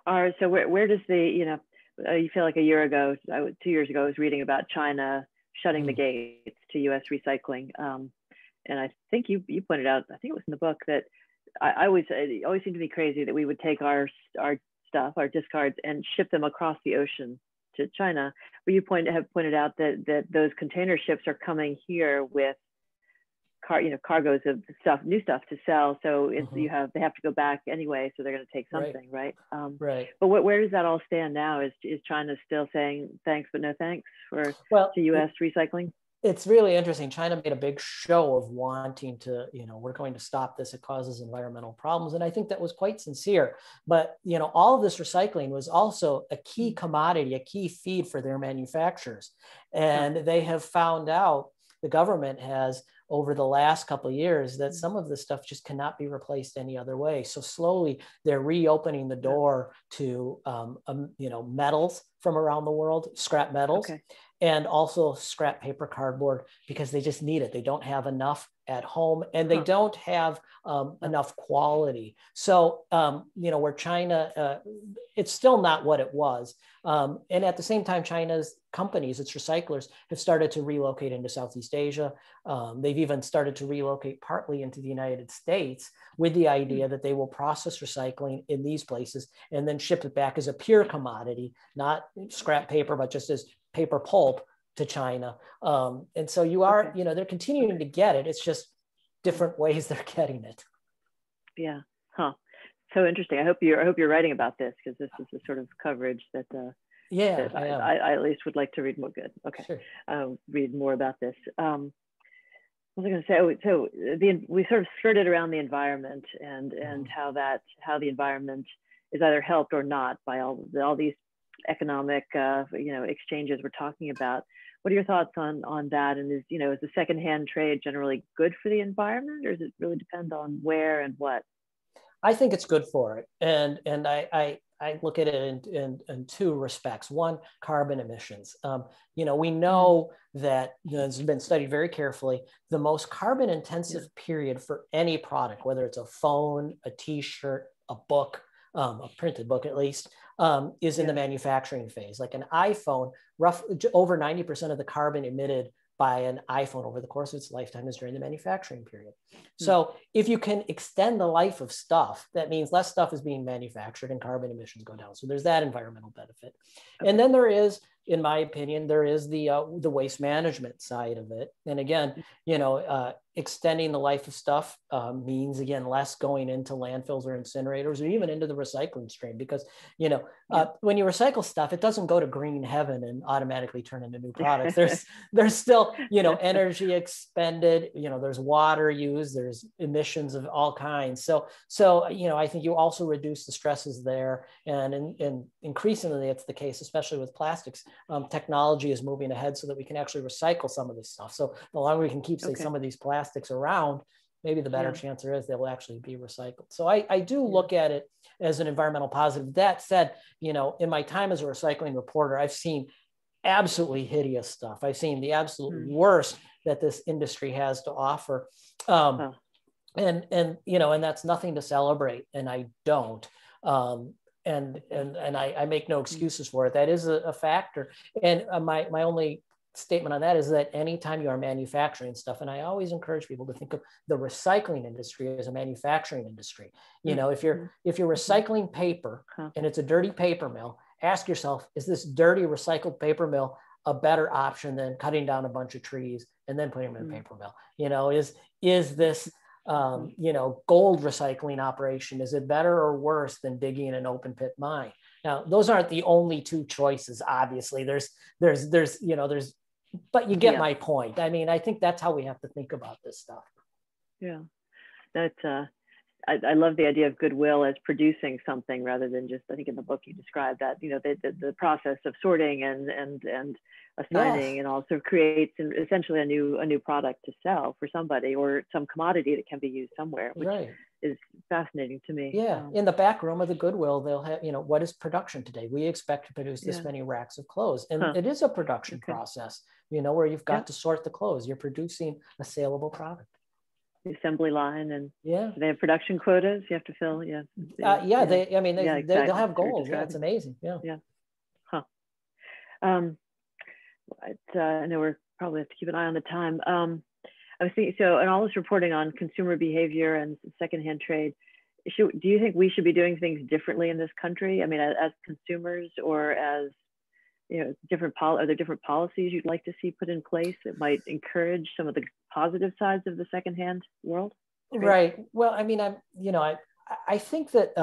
All right. So where does you feel like 2 years ago, I was reading about China shutting the gates to U.S. recycling. And I think you pointed out, I think it was in the book, that it always seemed to me crazy that we would take our stuff, our discards, and ship them across the ocean to China. But you have pointed out that those container ships are coming here with cargoes of new stuff to sell. So they have to go back anyway, so they're going to take something, right? Right. But where does that all stand now? Is China still saying thanks but no thanks to U.S. recycling? It's really interesting. China made a big show of wanting to, we're going to stop this. It causes environmental problems. And I think that was quite sincere. But, all of this recycling was also a key commodity, a key feed for their manufacturers. And they have found out, the government has, over the last couple of years, that some of this stuff just cannot be replaced any other way. So slowly they're reopening the door to, metals from around the world, scrap metals. And also scrap paper, cardboard, because they just need it. They don't have enough at home, and they don't have enough quality. So, where China, it's still not what it was. And at the same time, China's companies, its recyclers, have started to relocate into Southeast Asia. They've even started to relocate partly into the United States with the idea that they will process recycling in these places and then ship it back as a pure commodity, not scrap paper, but just as paper pulp to China. And so they're continuing to get it. It's just different ways they're getting it. Yeah. Huh. So interesting. I hope you're writing about this, because this is the sort of coverage that I at least would like to read more. Good. Okay. Sure. Read more about this. What was I going to say? So we sort of skirted around the environment and how the environment is either helped or not by all these economic exchanges we're talking about. What are your thoughts on that? And is the secondhand trade generally good for the environment, or does it really depend on where and what? I think it's good for it, and I look at it in two respects. One, carbon emissions. We know that it's been studied very carefully. The most carbon intensive period for any product, whether it's a phone, a T-shirt, a book, a printed book at least, is in the manufacturing phase. Like an iPhone, roughly over 90% of the carbon emitted by an iPhone over the course of its lifetime is during the manufacturing period. So if you can extend the life of stuff, that means less stuff is being manufactured and carbon emissions go down. So there's that environmental benefit. And then there is, in my opinion, there is the waste management side of it. And again, extending the life of stuff means, again, less going into landfills or incinerators or even into the recycling stream, because when you recycle stuff, it doesn't go to green heaven and automatically turn into new products. There's still energy expended, there's water used, there's emissions of all kinds. So I think you also reduce the stresses there, and increasingly it's the case, especially with plastics. Technology is moving ahead so that we can actually recycle some of this stuff. So the longer we can keep some of these plastics around, maybe the better chance there is they will actually be recycled. So I do look at it as an environmental positive. That said, in my time as a recycling reporter, I've seen absolutely hideous stuff. I've seen the absolute worst that this industry has to offer. And that's nothing to celebrate. And I don't. And I make no excuses for it. That is a factor. And my only statement on that is that anytime you are manufacturing stuff, and I always encourage people to think of the recycling industry as a manufacturing industry. If you're recycling paper and it's a dirty paper mill, ask yourself, is this dirty recycled paper mill a better option than cutting down a bunch of trees and then putting them in a paper mill? Is this gold recycling operation, is it better or worse than digging an open pit mine? Now, those aren't the only two choices. Obviously, there's, but you get my point. I mean, I think that's how we have to think about this stuff. Yeah, that's, I love the idea of goodwill as producing something rather than just, I think in the book you described that, the process of sorting and assigning and also creates essentially a new product to sell for somebody, or some commodity that can be used somewhere, which is fascinating to me. In the back room of the Goodwill, they'll have, what is production today? We expect to produce this many racks of clothes. And it is a production process, where you've got to sort the clothes. You're producing a saleable product. The assembly line, and they have production quotas you have to fill. They'll have goals. It's amazing. I know we're probably have to keep an eye on the time. I was thinking, so in all this reporting on consumer behavior and secondhand trade, do you think we should be doing things differently in this country? I mean, as consumers, or as are there different policies you'd like to see put in place that might encourage some of the positive sides of the secondhand world? Right. Well, I mean, I think that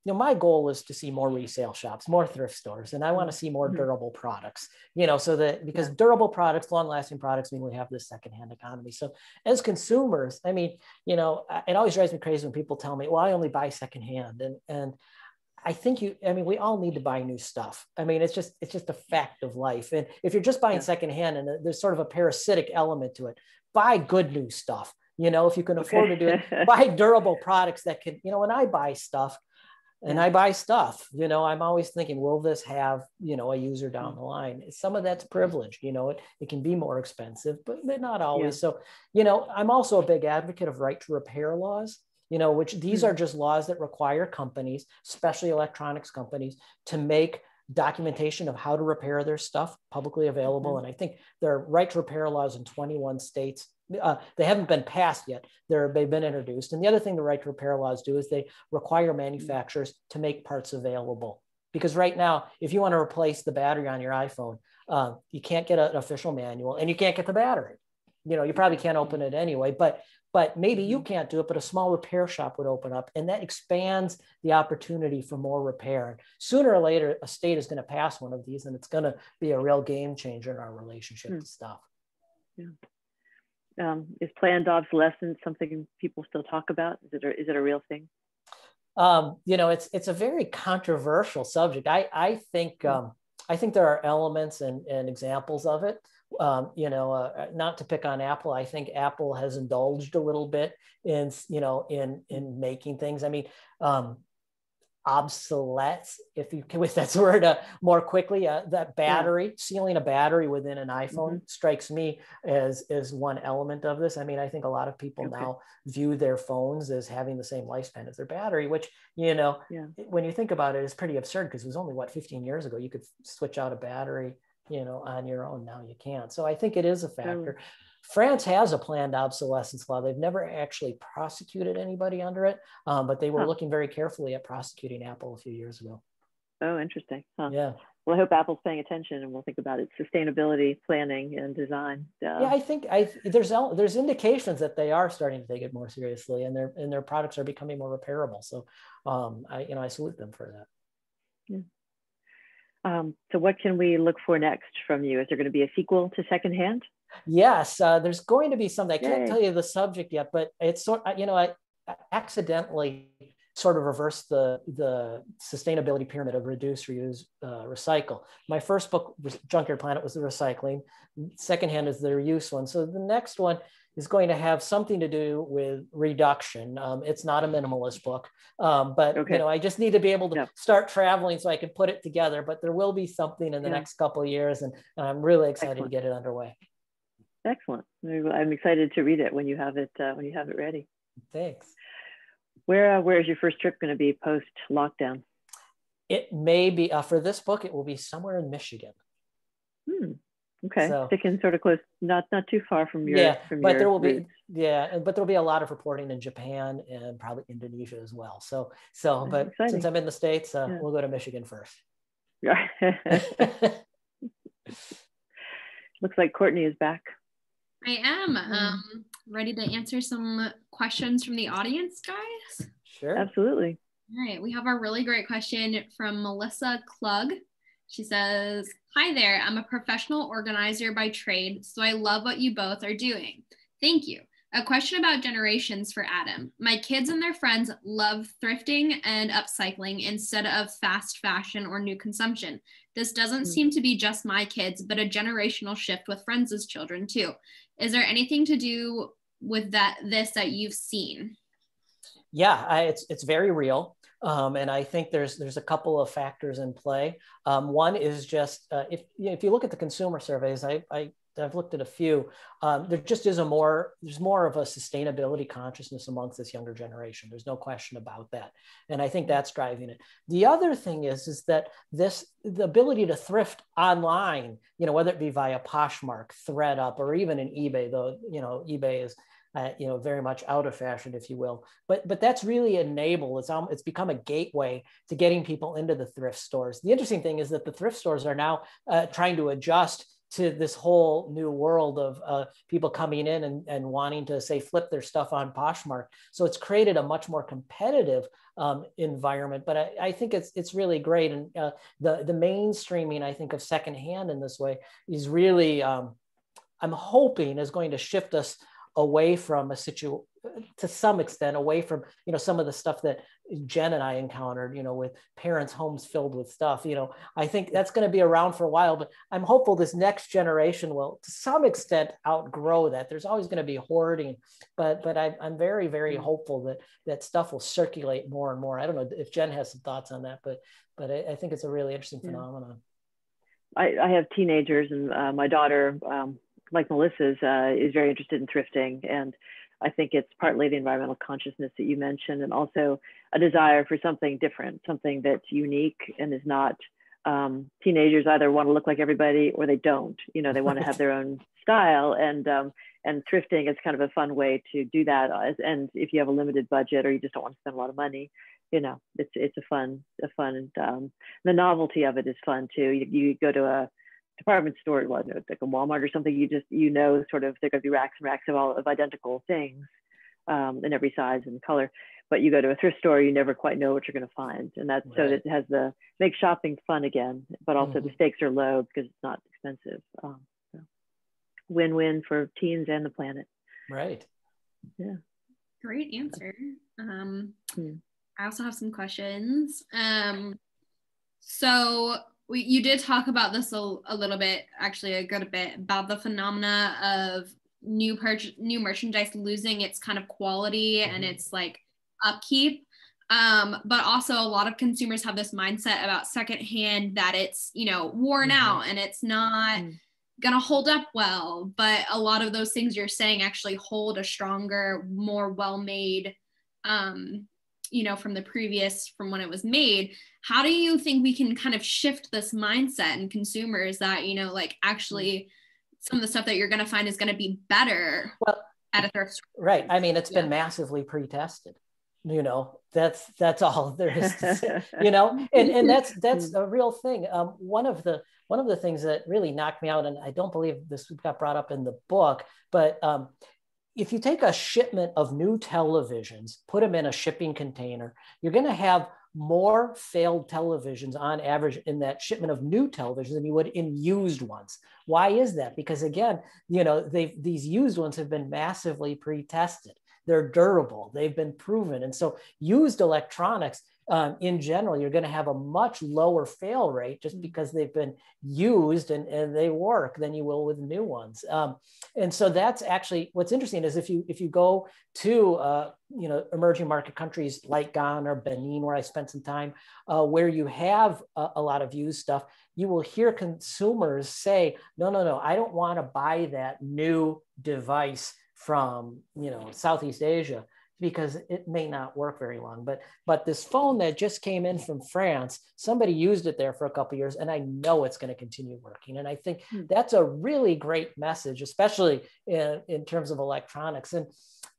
my goal is to see more resale shops, more thrift stores, and I want to see more durable products. So that, because durable products, long-lasting products, mean we have this secondhand economy. So as consumers, I mean, it always drives me crazy when people tell me, "Well, I only buy secondhand," and I think we all need to buy new stuff. I mean, it's just a fact of life. And if you're just buying secondhand and there's sort of a parasitic element to it, buy good new stuff. If you can afford to do it, buy durable products that can, when I buy stuff and I buy stuff, I'm always thinking, will this have, a user down the line? Some of that's privilege, it can be more expensive, but not always. So, I'm also a big advocate of right to repair laws. Which these are just laws that require companies, especially electronics companies, to make documentation of how to repair their stuff publicly available. And I think there are right to repair laws in 21 states. They haven't been passed yet. They've been introduced. And the other thing the right to repair laws do is they require manufacturers to make parts available. Because right now, if you want to replace the battery on your iPhone, you can't get an official manual and you can't get the battery. You probably can't open it anyway, but maybe you can't do it, but a small repair shop would open up, and that expands the opportunity for more repair. And sooner or later, a state is going to pass one of these, and it's going to be a real game changer in our relationship to stuff. Is planned obsolescence something people still talk about? Is it a real thing? You know, it's a very controversial subject. I think there are elements and examples of it. You know, not to pick on Apple, I think Apple has indulged a little bit in, you know, in making things. I mean, obsolete, if you can, with that word, more quickly. That battery, sealing a battery within an iPhone strikes me as one element of this. I mean, I think a lot of people now view their phones as having the same lifespan as their battery, which, you know, when you think about it, is pretty absurd, because it was only, what, 15 years ago you could switch out a battery, you know, on your own. Now you can't. So I think it is a factor. France has a planned obsolescence law. They've never actually prosecuted anybody under it, but they were looking very carefully at prosecuting Apple a few years ago. Oh, interesting. Yeah. Well, I hope Apple's paying attention, and we'll think about its sustainability planning and design. Yeah, I think there's indications that they are starting to take it more seriously, and their products are becoming more repairable. So, I salute them for that. Yeah. So what can we look for next from you? Is there going to be a sequel to Secondhand? Yes, there's going to be something. I can't tell you the subject yet, but it's sort. You know, I accidentally sort of reversed the sustainability pyramid of reduce, reuse, recycle. My first book, Junkyard Planet, was the recycling. Secondhand is the reuse one. So the next one is going to have something to do with reduction. It's not a minimalist book, but you know, I just need to be able to start traveling so I can put it together. But there will be something in the next couple of years, and I'm really excited to get it underway. Excellent. I'm excited to read it when you have it ready. Thanks. Where is your first trip going to be post lockdown? It may be for this book. It will be somewhere in Michigan. Okay, so, sticking sort of close, not too far from your but there will roots. but there'll be a lot of reporting in Japan and probably Indonesia as well. So but exciting. Since I'm in the States, we'll go to Michigan first. Looks like Courtney is back. I am ready to answer some questions from the audience, guys. Sure. Absolutely. All right, we have a really great question from Melissa Klug. She says, "Hi there, I'm a professional organizer by trade, so I love what you both are doing. Thank you. A question about generations for Adam. My kids and their friends love thrifting and upcycling instead of fast fashion or new consumption. This doesn't seem to be just my kids, but a generational shift with friends' children too. Is there anything to do with that you've seen?" Yeah, it's very real. And I think there's a couple of factors in play. One is just if you look at the consumer surveys, I've looked at a few. There just is there's more of a sustainability consciousness amongst this younger generation. There's no question about that, and I think that's driving it. The other thing is that the ability to thrift online, you know, whether it be via Poshmark, ThreadUp, or even in eBay, though you know eBay is very much out of fashion, if you will. But that's really enabled. It's become a gateway to getting people into the thrift stores. The interesting thing is that the thrift stores are now trying to adjust to this whole new world of people coming in and wanting to, say, flip their stuff on Poshmark. So it's created a much more competitive environment. But I think it's really great. And the mainstreaming, I think, of secondhand in this way is really, I'm hoping, is going to shift us away from to some extent, away from, some of the stuff that Jen and I encountered, with parents' homes filled with stuff. I think that's going to be around for a while, but I'm hopeful this next generation will, to some extent, outgrow that. There's always going to be hoarding, but I'm very, very hopeful that stuff will circulate more and more. I don't know if Jen has some thoughts on that, but I think it's a really interesting phenomenon. I have teenagers, and my daughter, like Melissa's, is very interested in thrifting. And I think it's partly the environmental consciousness that you mentioned, and also a desire for something different, something that's unique and is not, teenagers either want to look like everybody or they don't, they want to have their own style, and thrifting is kind of a fun way to do that. And if you have a limited budget or you just don't want to spend a lot of money, it's a fun, the novelty of it is fun too. You go to a department store, like a Walmart or something, sort of, there could be racks and racks of identical things in every size and color. But you go to a thrift store, you never quite know what you're going to find. And that's so it has makes shopping fun again, but also the stakes are low because it's not expensive. So win-win for teens and the planet. Right. Yeah. Great answer. I also have some questions. So you did talk about this a little bit, actually a good bit, about the phenomena of new merchandise losing its kind of quality and its like upkeep. But also a lot of consumers have this mindset about secondhand that it's, you know, worn out and it's not gonna hold up well. But a lot of those things you're saying actually hold a stronger, more well-made, you know, from when it was made. How do you think we can kind of shift this mindset in consumers that, you know, like actually some of the stuff that you're going to find is going to be better at a thrift store? Right. I mean, it's been massively pre-tested. You know, that's all there is to say, you know, and that's a real thing. One of the things that really knocked me out, and I don't believe this got brought up in the book, but if you take a shipment of new televisions, put them in a shipping container, you're going to have more failed televisions on average in that shipment of new televisions than you would in used ones. Why is that? Because again, you know, these used ones have been massively pre-tested. They're durable. They've been proven. And so used electronics, in general, you're going to have a much lower fail rate just because they've been used and they work than you will with new ones. And so that's actually what's interesting is if you go to you know, emerging market countries like Ghana or Benin, where I spent some time, where you have a lot of used stuff, you will hear consumers say, no, I don't want to buy that new device from, you know, Southeast Asia, because it may not work very long. But this phone that just came in from France, somebody used it there for a couple of years, and I know it's going to continue working. And I think that's a really great message, especially in terms of electronics. And,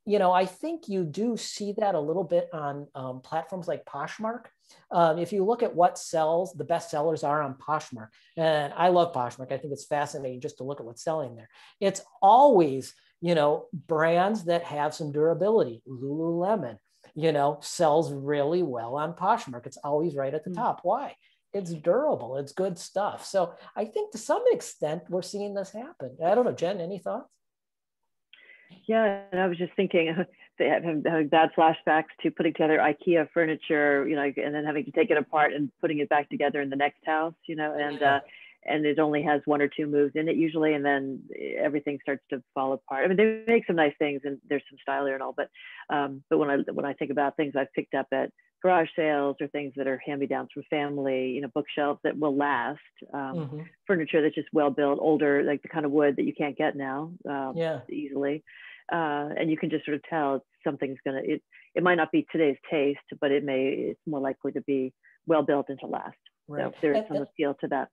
you know, I think you do see that a little bit on platforms like Poshmark. If you look at what sells, the best sellers are on Poshmark. And I love Poshmark. I think it's fascinating just to look at what's selling there. It's always, you know, brands that have some durability. Lululemon, you know, sells really well on Poshmark. It's always right at the top. Why? It's durable. It's good stuff. So I think to some extent we're seeing this happen. I don't know, Jen, any thoughts? Yeah, and I was just thinking, having bad flashbacks to putting together IKEA furniture, you know, and then having to take it apart and putting it back together in the next house, you know, and it only has one or two moves in it usually, and then everything starts to fall apart. I mean, they make some nice things, and there's some style there and all, but when I think about things I've picked up at garage sales or things that are hand-me-downs from family, you know, bookshelves that will last, furniture that's just well built, older, like the kind of wood that you can't get now easily, and you can just sort of tell something's gonna. It might not be today's taste, but it's more likely to be well built and to last. Right. So there's some appeal to that.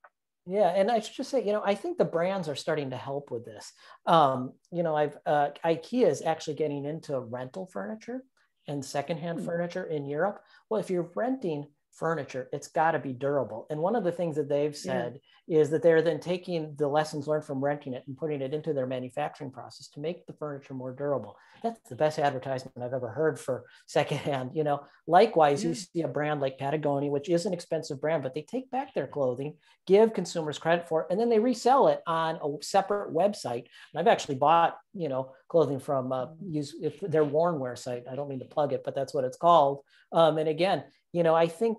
Yeah, and I should just say, you know, I think the brands are starting to help with this. You know, IKEA is actually getting into rental furniture and secondhand furniture in Europe. Well, if you're renting furniture, it's got to be durable. And one of the things that they've said is that they're then taking the lessons learned from renting it and putting it into their manufacturing process to make the furniture more durable. That's the best advertisement I've ever heard for secondhand. You know, likewise, you see a brand like Patagonia, which is an expensive brand, but they take back their clothing, give consumers credit for it, and then they resell it on a separate website. And I've actually bought, you know, clothing from their Wornwear site. I don't mean to plug it, but that's what it's called. And again, you know, I think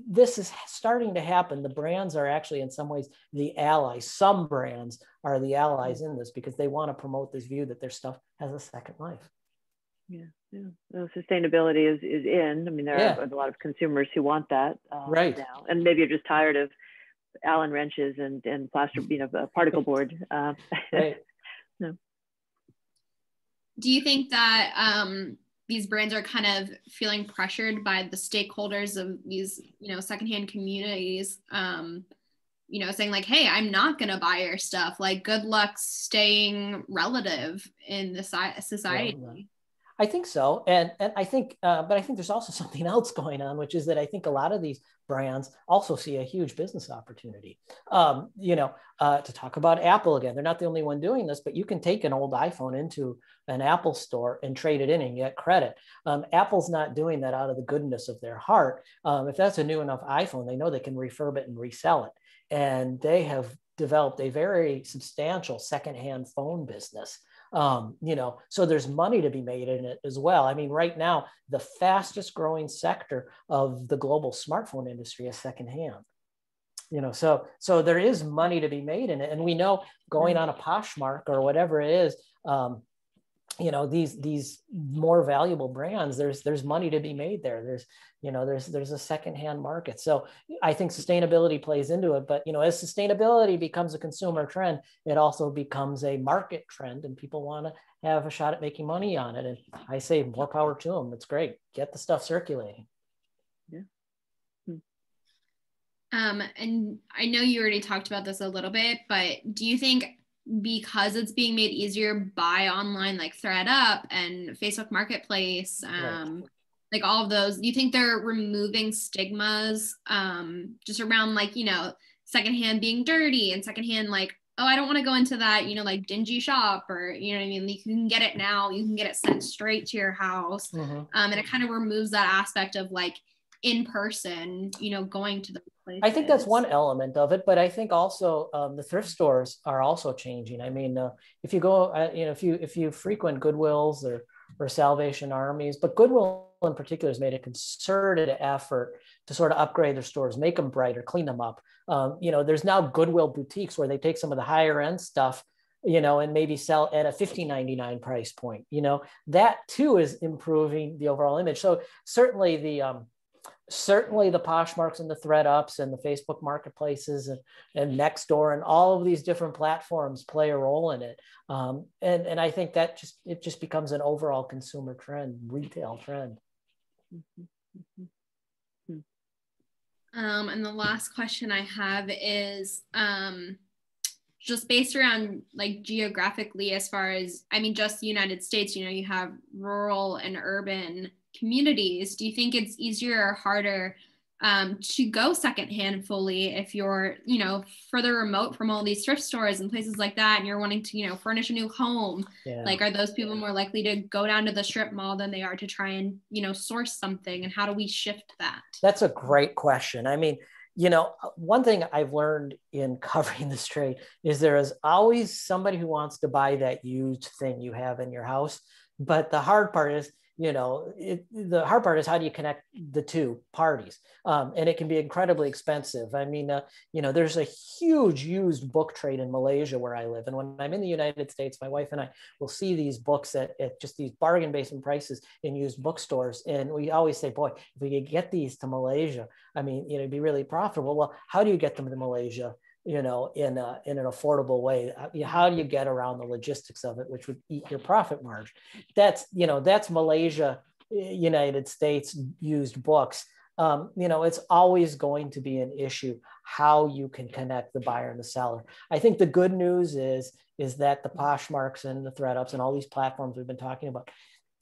this is starting to happen. The brands are actually in some ways the allies. Some brands are the allies in this because they want to promote this view that their stuff has a second life. Yeah. Well, sustainability is in. I mean, there are a lot of consumers who want that now. And maybe you're just tired of Allen wrenches and plaster, you know, particle board. Right. No. Do you think that these brands are kind of feeling pressured by the stakeholders of these, you know, secondhand communities, you know, saying like, hey, I'm not going to buy your stuff. Like, good luck staying relative in the society. Well, I think so. And I think, but I think there's also something else going on, which is that I think a lot of these brands also see a huge business opportunity. You know, to talk about Apple again, they're not the only one doing this, but you can take an old iPhone into an Apple store and trade it in and get credit. Apple's not doing that out of the goodness of their heart. If that's a new enough iPhone, they know they can refurb it and resell it. And they have developed a very substantial secondhand phone business. You know, so there's money to be made in it as well. I mean, right now, the fastest growing sector of the global smartphone industry is secondhand. You know, so there is money to be made in it, and we know going on a Poshmark or whatever it is, you know, these more valuable brands, there's money to be made there. There's a secondhand market. So I think sustainability plays into it. But you know, as sustainability becomes a consumer trend, it also becomes a market trend, and people want to have a shot at making money on it. And I say more power to them. It's great. Get the stuff circulating. Yeah. And I know you already talked about this a little bit, but do you think because it's being made easier by online, like ThredUp and Facebook Marketplace, like all of those, do you think they're removing stigmas just around, like, you know, secondhand being dirty and secondhand, like, oh, I don't want to go into that, you know, like dingy shop, or, you know what I mean? You can get it now, you can get it sent straight to your house. And it kind of removes that aspect of like in person, you know, going to the places. I think that's one element of it, but I think also the thrift stores are also changing. I mean, if you go, you know, if you frequent Goodwills or Salvation Armies, but Goodwill in particular has made a concerted effort to sort of upgrade their stores, make them brighter, clean them up. You know, there's now Goodwill boutiques where they take some of the higher end stuff, you know, and maybe sell at a $15.99 price point. You know, that too is improving the overall image. So certainly the Poshmarks and the ThredUps and the Facebook marketplaces and Nextdoor and all of these different platforms play a role in it. And I think that it just becomes an overall consumer trend, retail trend. And the last question I have is just based around like geographically, as far as, I mean, just the United States, you know, you have rural and urban communities. Do you think it's easier or harder to go secondhand fully if you're, you know, further remote from all these thrift stores and places like that, and you're wanting to, you know, furnish a new home? Like, are those people more likely to go down to the strip mall than they are to try and, you know, source something? And how do we shift that? That's a great question. I mean, you know, one thing I've learned in covering this trade is there is always somebody who wants to buy that used thing you have in your house. But the hard part is, you know, the hard part is how do you connect the two parties? And it can be incredibly expensive. I mean, you know, there's a huge used book trade in Malaysia where I live. And when I'm in the United States, my wife and I will see these books at just these bargain basement prices in used bookstores. And we always say, boy, if we could get these to Malaysia, I mean, you know, it'd be really profitable. Well, how do you get them to Malaysia, you know, in an affordable way? How do you get around the logistics of it, which would eat your profit margin? That's, you know, that's Malaysia, United States used books. You know, it's always going to be an issue how you can connect the buyer and the seller. I think the good news is that the Poshmarks and the ThredUps and all these platforms we've been talking about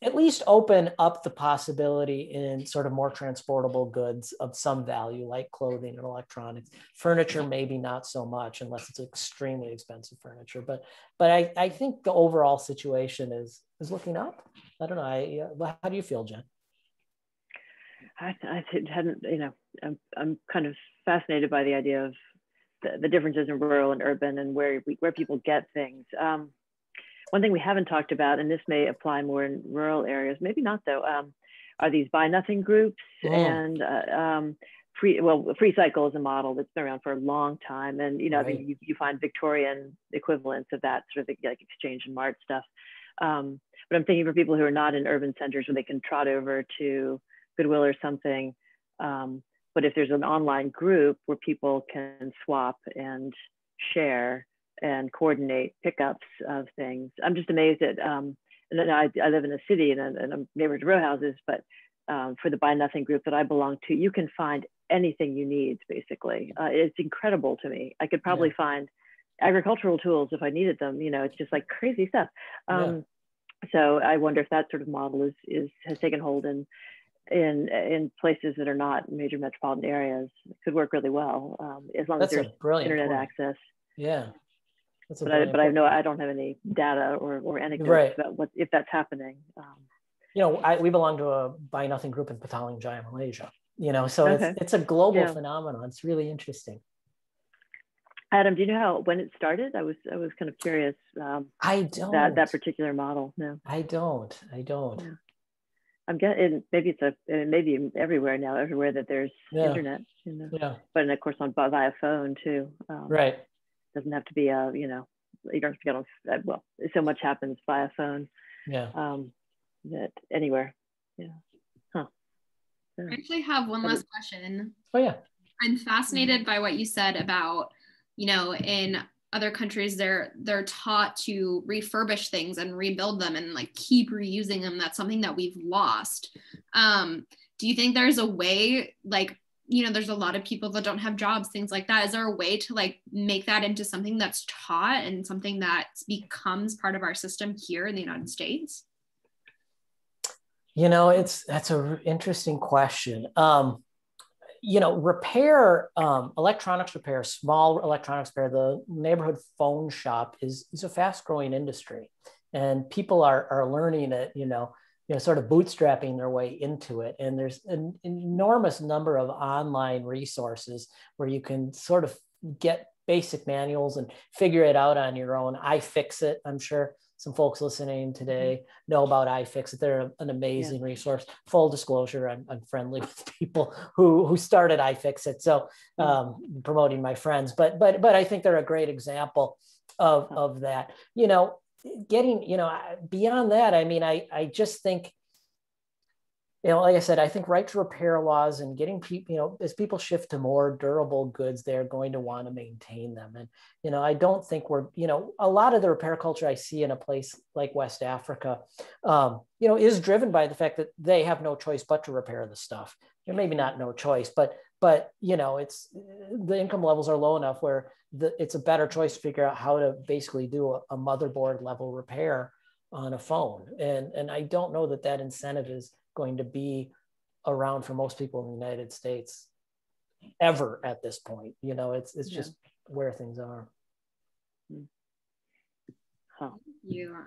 at least open up the possibility in sort of more transportable goods of some value, like clothing and electronics. Furniture, maybe not so much, unless it's extremely expensive furniture. But I think the overall situation is looking up. I don't know. How do you feel, Jen? I hadn't, you know, I'm kind of fascinated by the idea of the differences in rural and urban and where people get things. One thing we haven't talked about, and this may apply more in rural areas, maybe not though, are these buy nothing groups. And Free Cycle is a model that's been around for a long time. And, you know, right. you find Victorian equivalents of that sort of like Exchange and Mart stuff. But I'm thinking for people who are not in urban centers where they can trot over to Goodwill or something. But if there's an online group where people can swap and share and coordinate pickups of things, I'm just amazed at, and I live in a city and I'm neighbor to row houses, but for the Buy Nothing group that I belong to, you can find anything you need, basically. It's incredible to me. I could probably find agricultural tools if I needed them. You know, it's just like crazy stuff. So I wonder if that sort of model has taken hold in places that are not major metropolitan areas. It could work really well as long as there's internet access. Yeah. But I know I don't have any data or anecdotes about if that's happening. You know, we belong to a Buy Nothing group in Petaling Jaya, Malaysia. You know, so it's a global phenomenon. It's really interesting. Adam, do you know when it started? I was kind of curious. I don't. That particular model. No. I don't. Yeah. I'm getting, maybe maybe everywhere now, everywhere that there's internet, Yeah. But of course via phone too. Right. Doesn't have to be you don't have to get on, well, so much happens via phone. Yeah. That anywhere. Yeah. Huh. I actually have one last question. Oh yeah. I'm fascinated by what you said about, in other countries, they're taught to refurbish things and rebuild them and like keep reusing them. That's something that we've lost. Do you think there's a way, like, there's a lot of people that don't have jobs, things like that. Is there a way to like make that into something that's taught and something that becomes part of our system here in the United States? That's an interesting question. Repair, electronics repair, small electronics repair, the neighborhood phone shop is a fast growing industry, and people are learning it, sort of bootstrapping their way into it. And there's an enormous number of online resources where you can sort of get basic manuals and figure it out on your own. iFixit, I'm sure some folks listening today know about iFixit. They're an amazing resource. Full disclosure, I'm friendly with people who started iFixit, so promoting my friends. But I think they're a great example of that. Getting beyond that. I mean, I just think, like I said, I think right to repair laws and getting people, as people shift to more durable goods, they're going to want to maintain them. And, I don't think a lot of the repair culture I see in a place like West Africa, is driven by the fact that they have no choice but to repair the stuff. Maybe not no choice, but it's the income levels are low enough where it's a better choice to figure out how to basically do a motherboard level repair on a phone. And I don't know that incentive is going to be around for most people in the United States ever at this point. It's just where things are. Huh.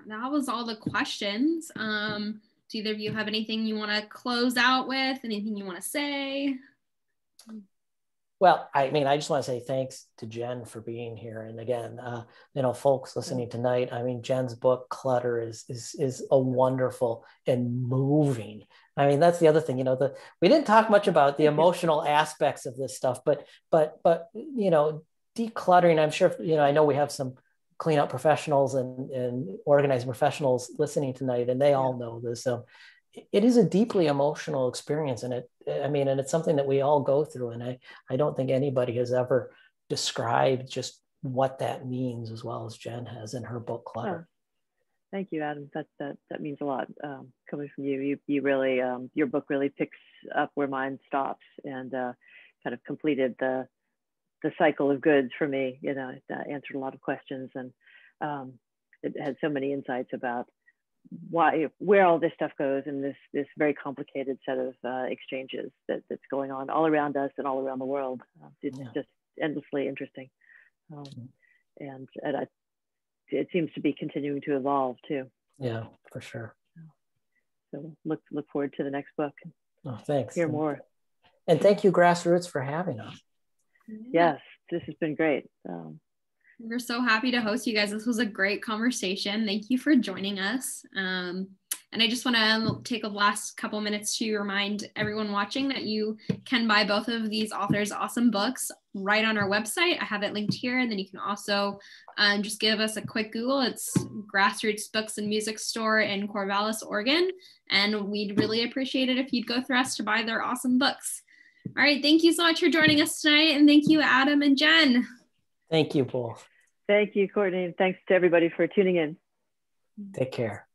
That was all the questions. Do either of you have anything you want to close out with? Anything you want to say? Well, I mean, I just want to say thanks to Jen for being here. And again, folks listening tonight, I mean, Jen's book Clutter is a wonderful and moving. I mean, that's the other thing, we didn't talk much about the emotional aspects of this stuff, but decluttering, I'm sure, I know we have some cleanup professionals and organizing professionals listening tonight, and they all know this. So it is a deeply emotional experience, and it's something that we all go through. And I don't think anybody has ever described just what that means as well as Jen has in her book Clutter. Oh, thank you, Adam. That means a lot coming from you. You really, your book really picks up where mine stops, and kind of completed the cycle of goods for me. It answered a lot of questions, and it had so many insights about where all this stuff goes, and this very complicated set of exchanges that's going on all around us and all around the world. It's just endlessly interesting, and it seems to be continuing to evolve too. Yeah, for sure. So look forward to the next book. Oh, thanks. Hear more. And thank you, Grassroots, for having us. Yes, this has been great. We're so happy to host you guys. This was a great conversation. Thank you for joining us. And I just want to take a last couple minutes to remind everyone watching that you can buy both of these authors' awesome books right on our website. I have it linked here. And then you can also just give us a quick Google. It's Grassroots Books and Music Store in Corvallis, Oregon. And we'd really appreciate it if you'd go through us to buy their awesome books. All right. Thank you so much for joining us tonight. And thank you, Adam and Jen. Thank you both. Thank you, Courtney. Thanks to everybody for tuning in. Take care.